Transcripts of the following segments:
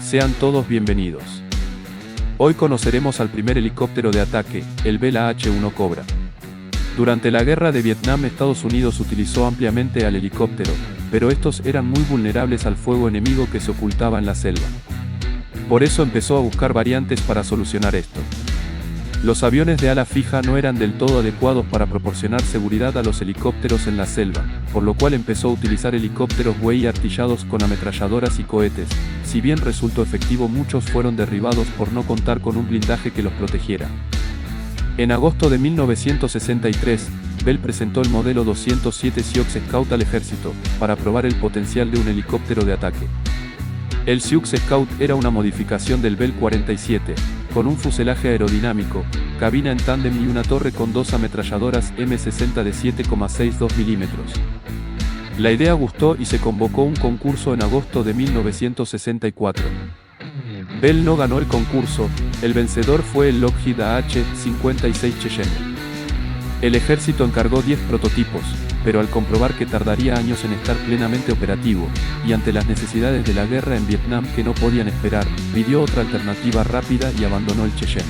Sean todos bienvenidos. Hoy conoceremos al primer helicóptero de ataque, el Bell AH-1 Cobra. Durante la guerra de Vietnam, Estados Unidos utilizó ampliamente al helicóptero, pero estos eran muy vulnerables al fuego enemigo que se ocultaba en la selva. Por eso empezó a buscar variantes para solucionar esto. Los aviones de ala fija no eran del todo adecuados para proporcionar seguridad a los helicópteros en la selva, por lo cual empezó a utilizar helicópteros Huey artillados con ametralladoras y cohetes. Si bien resultó efectivo, muchos fueron derribados por no contar con un blindaje que los protegiera. En agosto de 1963, Bell presentó el modelo 207 Sioux Scout al ejército, para probar el potencial de un helicóptero de ataque. El Sioux Scout era una modificación del Bell 47, con un fuselaje aerodinámico, cabina en tándem y una torre con dos ametralladoras M60 de 7,62 milímetros. La idea gustó y se convocó un concurso en agosto de 1964. Bell no ganó el concurso, el vencedor fue el Lockheed AH-56 Cheyenne. El ejército encargó 10 prototipos, pero al comprobar que tardaría años en estar plenamente operativo, y ante las necesidades de la guerra en Vietnam que no podían esperar, pidió otra alternativa rápida y abandonó el Cheyenne.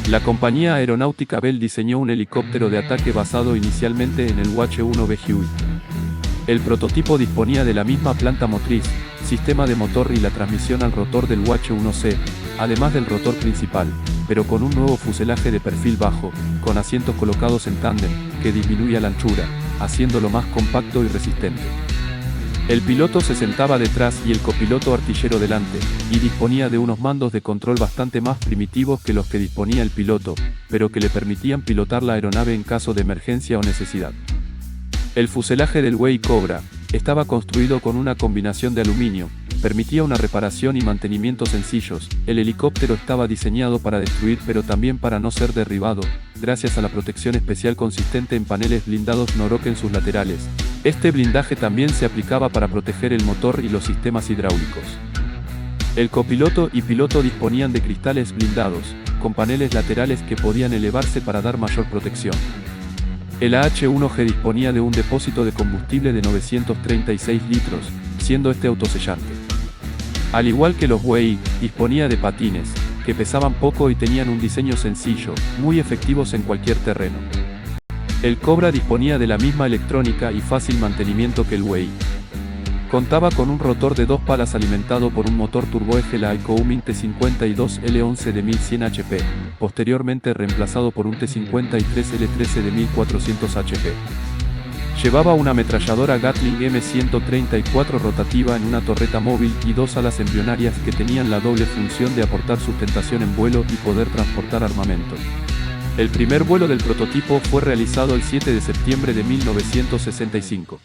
La compañía aeronáutica Bell diseñó un helicóptero de ataque basado inicialmente en el UH-1B Huey. El prototipo disponía de la misma planta motriz, sistema de motor y la transmisión al rotor del UH-1C, además del rotor principal, pero con un nuevo fuselaje de perfil bajo, con asientos colocados en tándem, que disminuía la anchura, haciéndolo más compacto y resistente. El piloto se sentaba detrás y el copiloto artillero delante, y disponía de unos mandos de control bastante más primitivos que los que disponía el piloto, pero que le permitían pilotar la aeronave en caso de emergencia o necesidad. El fuselaje del Huey Cobra estaba construido con una combinación de aluminio, permitía una reparación y mantenimiento sencillos. El helicóptero estaba diseñado para destruir pero también para no ser derribado, gracias a la protección especial consistente en paneles blindados Norok en sus laterales. Este blindaje también se aplicaba para proteger el motor y los sistemas hidráulicos. El copiloto y piloto disponían de cristales blindados, con paneles laterales que podían elevarse para dar mayor protección. El AH-1G disponía de un depósito de combustible de 936 litros, siendo este autosellante. Al igual que los Huey, disponía de patines, que pesaban poco y tenían un diseño sencillo, muy efectivos en cualquier terreno. El Cobra disponía de la misma electrónica y fácil mantenimiento que el Huey. Contaba con un rotor de 2 palas alimentado por un motor turboeje Lycoming T52L11 de 1100 HP, posteriormente reemplazado por un T53L13 de 1400 HP. Llevaba una ametralladora Gatling M134 rotativa en una torreta móvil y 2 alas embrionarias que tenían la doble función de aportar sustentación en vuelo y poder transportar armamento. El primer vuelo del prototipo fue realizado el 7 de septiembre de 1965.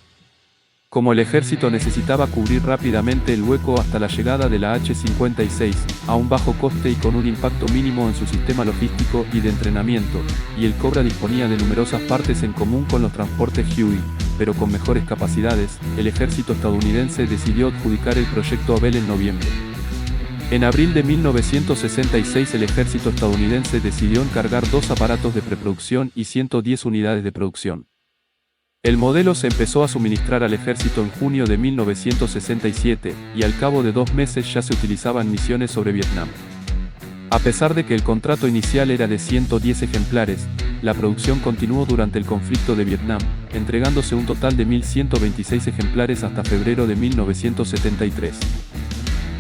Como el ejército necesitaba cubrir rápidamente el hueco hasta la llegada de la H-56, a un bajo coste y con un impacto mínimo en su sistema logístico y de entrenamiento, y el Cobra disponía de numerosas partes en común con los transportes Huey, pero con mejores capacidades, el ejército estadounidense decidió adjudicar el proyecto a Bell en noviembre. En abril de 1966 el ejército estadounidense decidió encargar 2 aparatos de preproducción y 110 unidades de producción. El modelo se empezó a suministrar al ejército en junio de 1967, y al cabo de 2 meses ya se utilizaba en misiones sobre Vietnam. A pesar de que el contrato inicial era de 110 ejemplares, la producción continuó durante el conflicto de Vietnam, entregándose un total de 1.126 ejemplares hasta febrero de 1973.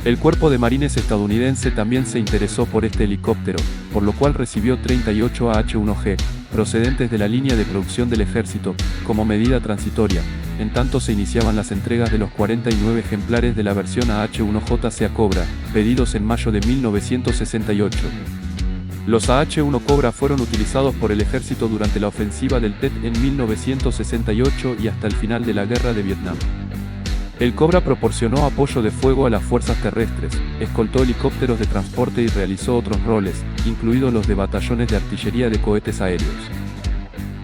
El Cuerpo de Marines estadounidense también se interesó por este helicóptero, por lo cual recibió 38 AH-1G, procedentes de la línea de producción del ejército, como medida transitoria, en tanto se iniciaban las entregas de los 49 ejemplares de la versión AH-1JC Cobra, pedidos en mayo de 1968. Los AH-1 Cobra fueron utilizados por el ejército durante la ofensiva del Tet en 1968 y hasta el final de la guerra de Vietnam. El Cobra proporcionó apoyo de fuego a las fuerzas terrestres, escoltó helicópteros de transporte y realizó otros roles, incluidos los de batallones de artillería de cohetes aéreos.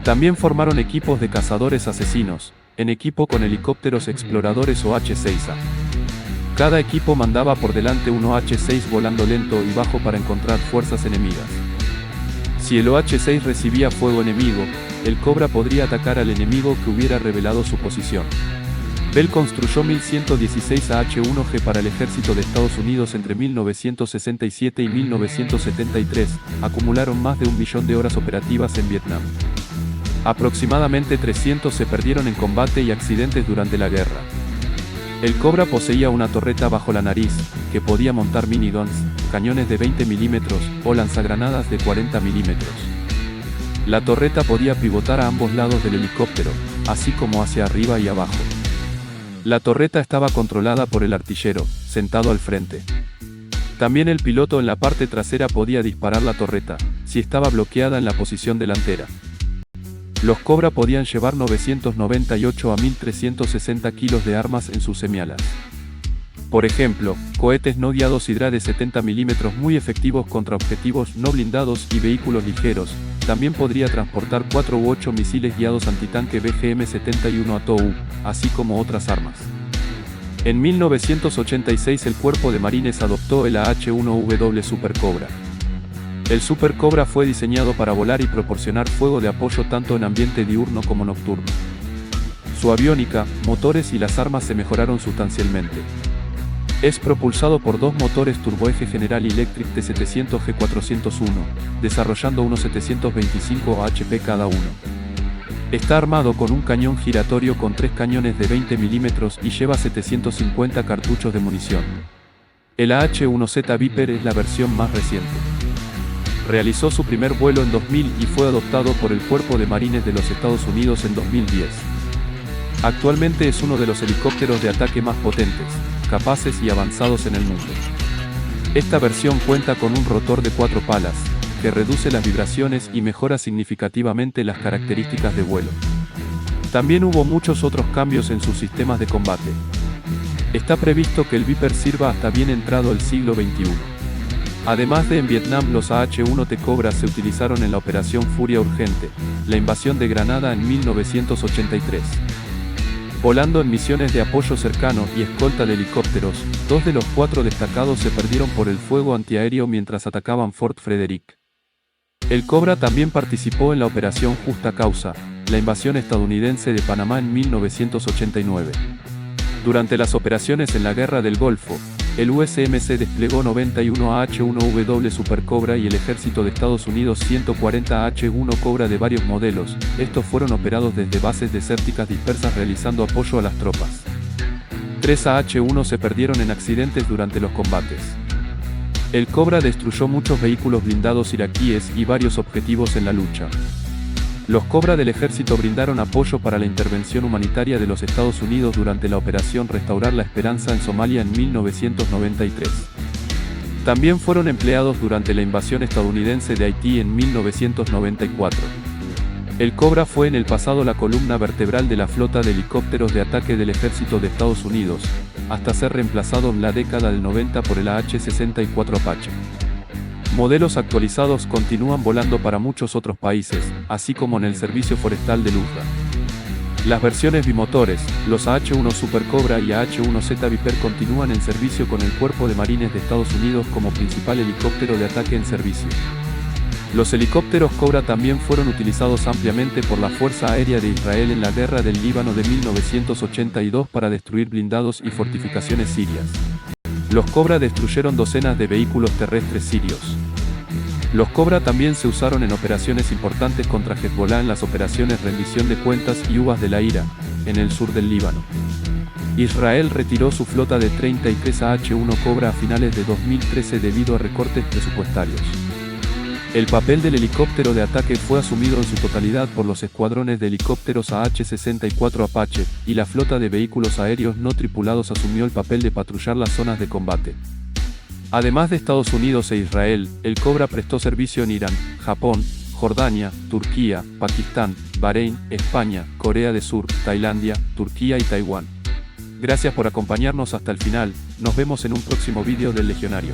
También formaron equipos de cazadores asesinos, en equipo con helicópteros exploradores o H-6A. Cada equipo mandaba por delante un OH-6 volando lento y bajo para encontrar fuerzas enemigas. Si el OH-6 recibía fuego enemigo, el Cobra podría atacar al enemigo que hubiera revelado su posición. Bell construyó 1116 AH-1G para el ejército de Estados Unidos entre 1967 y 1973, acumularon más de 1 millón de horas operativas en Vietnam. Aproximadamente 300 se perdieron en combate y accidentes durante la guerra. El Cobra poseía una torreta bajo la nariz, que podía montar miniguns, cañones de 20 mm o lanzagranadas de 40 mm. La torreta podía pivotar a ambos lados del helicóptero, así como hacia arriba y abajo. La torreta estaba controlada por el artillero, sentado al frente. También el piloto en la parte trasera podía disparar la torreta, si estaba bloqueada en la posición delantera. Los Cobra podían llevar 998 a 1360 kilos de armas en sus semialas. Por ejemplo, cohetes no guiados Hydra de 70 mm muy efectivos contra objetivos no blindados y vehículos ligeros. También podría transportar 4 u 8 misiles guiados antitanque BGM-71 ATOU, así como otras armas. En 1986 el Cuerpo de Marines adoptó el AH-1W Super Cobra. El Super Cobra fue diseñado para volar y proporcionar fuego de apoyo tanto en ambiente diurno como nocturno. Su aviónica, motores y las armas se mejoraron sustancialmente. Es propulsado por 2 motores turboeje General Electric T700G401, desarrollando unos 725 HP cada uno. Está armado con un cañón giratorio con 3 cañones de 20 mm y lleva 750 cartuchos de munición. El AH-1Z Viper es la versión más reciente. Realizó su primer vuelo en 2000 y fue adoptado por el Cuerpo de Marines de los Estados Unidos en 2010. Actualmente es uno de los helicópteros de ataque más potentes, capaces y avanzados en el mundo. Esta versión cuenta con un rotor de 4 palas, que reduce las vibraciones y mejora significativamente las características de vuelo. También hubo muchos otros cambios en sus sistemas de combate. Está previsto que el Viper sirva hasta bien entrado el siglo XXI. Además de en Vietnam, los AH-1T Cobra se utilizaron en la Operación Furia Urgente, la invasión de Granada en 1983. Volando en misiones de apoyo cercano y escolta de helicópteros, 2 de los 4 destacados se perdieron por el fuego antiaéreo mientras atacaban Fort Frederick. El Cobra también participó en la Operación Justa Causa, la invasión estadounidense de Panamá en 1989. Durante las operaciones en la Guerra del Golfo, el USMC desplegó 91 AH-1W Super Cobra y el ejército de Estados Unidos 140 AH-1 Cobra de varios modelos. Estos fueron operados desde bases desérticas dispersas realizando apoyo a las tropas. 3 AH-1 se perdieron en accidentes durante los combates. El Cobra destruyó muchos vehículos blindados iraquíes y varios objetivos en la lucha. Los Cobra del ejército brindaron apoyo para la intervención humanitaria de los Estados Unidos durante la Operación Restaurar la Esperanza en Somalia en 1993. También fueron empleados durante la invasión estadounidense de Haití en 1994. El Cobra fue en el pasado la columna vertebral de la flota de helicópteros de ataque del ejército de Estados Unidos, hasta ser reemplazado en la década del 90 por el AH-64 Apache. Modelos actualizados continúan volando para muchos otros países, así como en el servicio forestal de Lufthansa. Las versiones bimotores, los AH-1 Super Cobra y AH-1Z Viper continúan en servicio con el Cuerpo de Marines de Estados Unidos como principal helicóptero de ataque en servicio. Los helicópteros Cobra también fueron utilizados ampliamente por la Fuerza Aérea de Israel en la Guerra del Líbano de 1982 para destruir blindados y fortificaciones sirias. Los Cobra destruyeron docenas de vehículos terrestres sirios. Los Cobra también se usaron en operaciones importantes contra Hezbollah en las operaciones Rendición de Cuentas y Uvas de la Ira, en el sur del Líbano. Israel retiró su flota de 33 AH-1 Cobra a finales de 2013 debido a recortes presupuestarios. El papel del helicóptero de ataque fue asumido en su totalidad por los escuadrones de helicópteros AH-64 Apache, y la flota de vehículos aéreos no tripulados asumió el papel de patrullar las zonas de combate. Además de Estados Unidos e Israel, el Cobra prestó servicio en Irán, Japón, Jordania, Turquía, Pakistán, Bahrein, España, Corea del Sur, Tailandia, Turquía y Taiwán. Gracias por acompañarnos hasta el final, nos vemos en un próximo vídeo del Legionario.